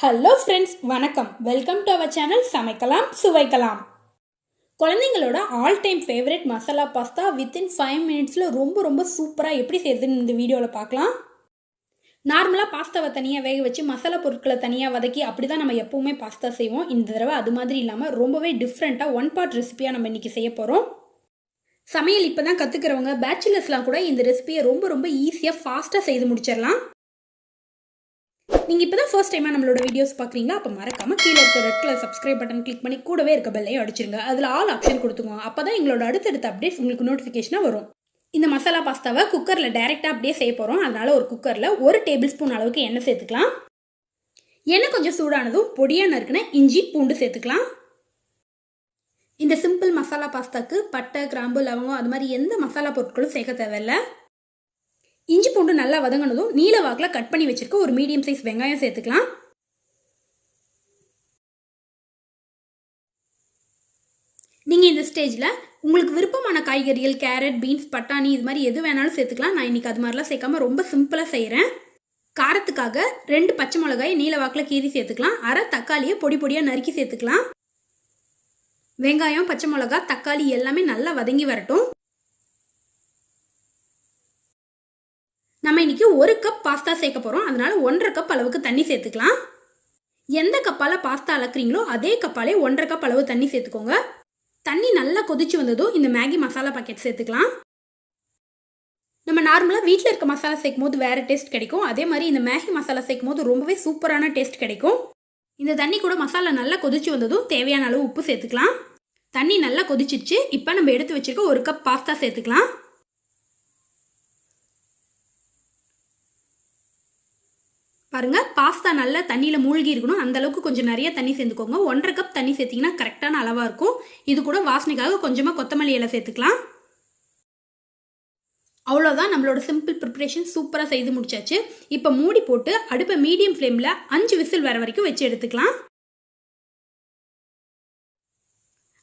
Hello friends, வணக்கம். Welcome to our channel சமைக்கலாம் சுவைக்கலாம். குழந்தைங்களோட all time favourite masala pasta within 5 மினிட்ஸில் ரொம்ப சூப்பராக எப்படி செய்யுதுன்னு இந்த வீடியோவில் பார்க்கலாம். நார்மலாக பாஸ்தாவை தனியாக வேக வச்சு மசாலா பொருட்களை தனியாக வதக்கி அப்படி தான் நம்ம எப்போவுமே பாஸ்தா செய்வோம். இந்த தடவை அது மாதிரி இல்லாமல் ரொம்பவே டிஃப்ரெண்ட்டாக ஒன் பார்ட் ரெசிபியாக நம்ம இன்றைக்கி செய்ய போகிறோம். சமையல் இப்போ தான் கற்றுக்கிறவங்க பேச்சுலர்ஸ்லாம் கூட இந்த ரெசிபியை ரொம்ப ஈஸியாக ஃபாஸ்ட்டாக செய்து முடிச்சிடலாம். நீங்கள் இப்போ தான் ஃபர்ஸ்ட் டைமாக நம்மளோட வீடியோஸ் பார்க்குறீங்களா? அப்போ மறக்காமல் கீழே இருக்க red colour subscribe button click பண்ணி கூடவே இருக்க பெல்லையும் அடிச்சிருங்க. அதில் ஆல் ஆப்ஷன் கொடுத்துக்கோங்க. அப்போ தான் எங்களோட அடுத்தடுத்த அப்டேட்ஸ் உங்களுக்கு நோட்டிஃபிகேஷனாக வரும். இந்த மசாலா பாஸ்தாவை குக்கரில் டைரெக்டாக அப்படியே செய்ய போகிறோம். அதனால் ஒரு குக்கரில் 1 டேபிள் ஸ்பூன் அளவுக்கு எண்ணெய் சேர்த்துக்கலாம். எண்ணெய் கொஞ்சம் சூடானதும் பொடியாக நறுக்கின இஞ்சி பூண்டு சேர்த்துக்கலாம். இந்த சிம்பிள் மசாலா பாஸ்தாக்கு பட்டை, கிராம்பு, லவங்கம் அது மாதிரி எந்த மசாலா பொருட்களும் சேர்க்க தேவையில்லை. இஞ்சி பூண்டு நல்லா வதங்கினதும் நீல வாக்கில் கட் பண்ணி வச்சிருக்க ஒரு மீடியம் சைஸ் வெங்காயம் சேர்த்துக்கலாம். நீங்கள் இந்த ஸ்டேஜில் உங்களுக்கு விருப்பமான காய்கறிகள் கேரட், பீன்ஸ், பட்டாணி இது மாதிரி எது வேணாலும் சேர்த்துக்கலாம். நான் இன்றைக்கி அது மாதிரிலாம் சேர்க்காம ரொம்ப சிம்பிளாக செய்கிறேன். காரத்துக்காக 2 பச்சை மிளகாயை நீல வாக்கில் கீறி சேர்த்துக்கலாம். அரை தக்காளியை பொடியாக நறுக்கி சேர்த்துக்கலாம். வெங்காயம், பச்சை மிளகா, தக்காளி எல்லாமே நல்லா வதங்கி வரட்டும். நம்ம இன்னைக்கு 1 கப் பாஸ்தா சேர்க்க போகிறோம். அதனால 1.5 கப் அளவுக்கு தண்ணி சேர்த்துக்கலாம். எந்த கப்பால் பாஸ்தா அளக்குறீங்களோ அதே கப்பாலே 1.5 கப் அளவு தண்ணி சேர்த்துக்கோங்க. தண்ணி நல்லா கொதிச்சு வந்ததும் இந்த மேகி மசாலா பாக்கெட் சேர்த்துக்கலாம். நம்ம நார்மலாக வீட்டில் இருக்க மசாலா சேர்க்கும் போது வேறு டேஸ்ட் கிடைக்கும். அதே மாதிரி இந்த மேகி மசாலா சேர்க்கும் போது ரொம்பவே சூப்பரான டேஸ்ட் கிடைக்கும். இந்த தண்ணி கூட மசாலா நல்லா கொதிச்சு வந்ததும் தேவையான அளவு உப்பு சேர்த்துக்கலாம். தண்ணி நல்லா கொதிச்சிடுச்சு. இப்போ நம்ம எடுத்து வச்சிருக்க 1 கப் பாஸ்தா சேர்த்துக்கலாம். பாருங்க, பாஸ்தா நல்லா தண்ணியில் மூழ்கி இருக்கணும். அந்த அளவுக்கு கொஞ்சம் நிறைய தண்ணி சேர்த்துக்கோங்க. 1.5 கப் தண்ணி சேர்த்திங்கன்னா கரெக்டான அளவாக இருக்கும். இது கூட வாசனைக்காக கொஞ்சமாக கொத்தமல்லி இலை சேர்த்துக்கலாம். அவ்வளோதான், நம்மளோட சிம்பிள் ப்ரிப்பரேஷன் சூப்பராக செய்து முடிச்சாச்சு. இப்போ மூடி போட்டு அடுப்பை மீடியம் ஃப்ளேமில் 5 விசில் வர வரைக்கும் வச்சு எடுத்துக்கலாம்.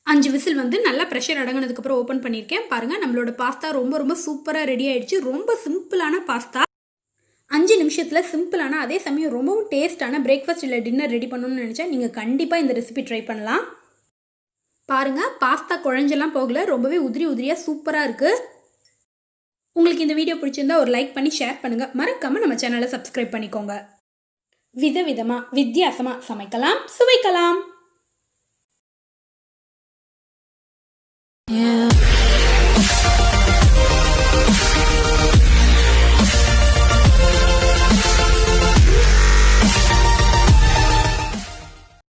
5 விசில் வந்து நல்லா ப்ரெஷர் அடங்கினதுக்கப்புறம் ஓப்பன் பண்ணியிருக்கேன். பாருங்கள், நம்மளோட பாஸ்தா ரொம்ப சூப்பராக ரெடி ஆயிடுச்சு. ரொம்ப சிம்பிளான பாஸ்தா 5 நிமிஷத்தில் சிம்பிளான அதே சமயம் ரொம்பவும் டேஸ்டான பிரேக்ஃபாஸ்ட் இல்லை டின்னர் ரெடி பண்ணணும்னு நினச்சா நீங்கள் கண்டிப்பாக இந்த ரெசிபி ட்ரை பண்ணலாம். பாருங்கள், பாஸ்தா குழஞ்செல்லாம் போகல, ரொம்பவே உதிரியாக சூப்பராக இருக்குது. உங்களுக்கு இந்த வீடியோ பிடிச்சிருந்தா ஒரு லைக் பண்ணி ஷேர் பண்ணுங்கள். மறக்காமல் நம்ம சேனலை சப்ஸ்கிரைப் பண்ணிக்கோங்க. விதவிதமாக வித்தியாசமாக சமைக்கலாம் சுவைக்கலாம்.